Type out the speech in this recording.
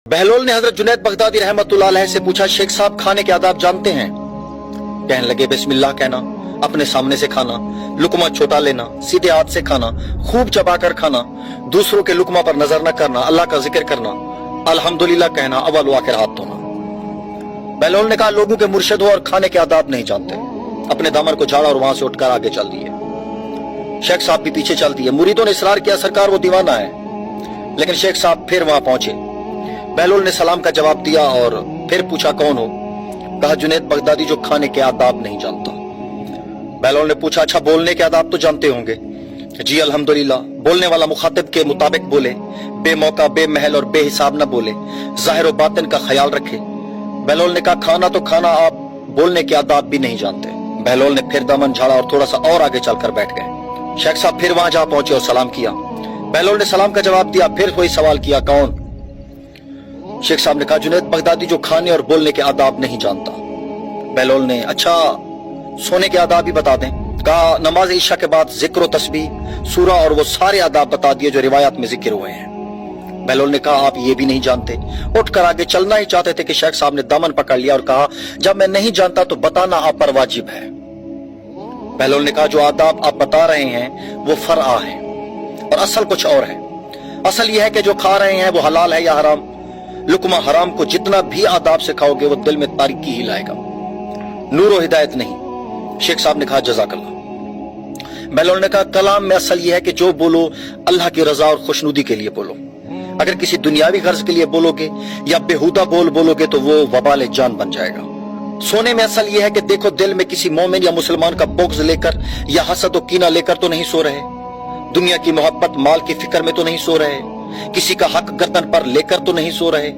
बहलोल ने हजरत जुनैद बगदादी रहमतुल्लाह अलैह से पूछा, शेख साहब खाने के आदाब जानते हैं? कहने लगे, बिस्मिल्लाह कहना, अपने सामने से खाना, लुकमा छोटा लेना, सीधे हाथ से खाना, खूब चबाकर खाना, दूसरों के लुकमा पर नजर न करना, अल्लाह का जिक्र करना, अल्हम्दुलिल्लाह कहना, अव्वल व आखिर हाथ धोना। बहलोल ने कहा, लोगों के मुर्शिद हो और खाने के आदाब नहीं जानते। अपने दामन को झाड़ा और वहां से उठकर आगे चल दिए। शेख साहब भी पीछे चल दिए। मुरीदों ने इसरार किया, सरकार वो दीवाना है। लेकिन शेख साहब फिर वहां पहुंचे। बहलोल ने सलाम का जवाब दिया और फिर पूछा, कौन हो? कहा, जुनैद बगदादी जो खाने के आदाब नहीं जानता। बहलोल ने पूछा, अच्छा बोलने के आदाब तो जानते होंगे? जी अल्हम्दुलिल्लाह। बोलने वाला मुखातिब के मुताबिक बोले, बेमौका बेमहल और बेहिसाब न बोले, जाहिर और बातिन का ख्याल रखे। बहलोल ने कहा, खाना तो खाना, आप बोलने के आदाब भी नहीं जानते। बहलोल ने फिर दामन झाड़ा और थोड़ा सा और आगे चलकर बैठ गए। शेख साहब फिर वहां जा पहुंचे और सलाम किया। बहलोल ने सलाम का जवाब दिया। फिर वही सवाल किया, कौन? शेख साहब ने कहा, जुनैद बगदादी जो खाने और बोलने के आदाब नहीं जानता। बहलोल ने, अच्छा सोने के आदाब भी बता दें? कहा, नमाज ईशा के बाद जिक्र तस्बीह, सूरा और वो सारे आदाब बता दिए जो रिवायत में जिक्र हुए हैं। बहलोल ने कहा, आप ये भी नहीं जानते? उठकर आगे चलना ही चाहते थे कि शेख साहब ने दामन पकड़ लिया और कहा, जब मैं नहीं जानता तो बताना आप पर वाजिब है। बहलोल ने कहा, जो आदाब आप बता रहे हैं वो फरआ है और असल कुछ और है। असल यह है कि जो खा रहे हैं वो हलाल है या हराम। लुकमा हराम को जितना भी आदाब से खाओगे वो दिल में तारीकी ही लाएगा, नूर और हिदायत नहीं। शेख साहब ने कहा, जज़ाकल्लाह। बहलोल ने कहा, कलाम में असल यह है कि जो बोलो अल्लाह की रजा और खुशनुदी के लिए बोलो। अगर किसी दुनियावी गर्ज के लिए बोलोगे या बेहुदा बोलोगे तो वो वबाल जान बन जाएगा। सोने में असल यह है कि देखो, दिल में किसी मोमिन या मुसलमान का बुग़्ज़ लेकर या हसद और कीना लेकर तो नहीं सो रहे, दुनिया की मोहब्बत माल की फिक्र में तो नहीं सो रहे, किसी का हक गर्दन पर लेकर तो नहीं सो रहे।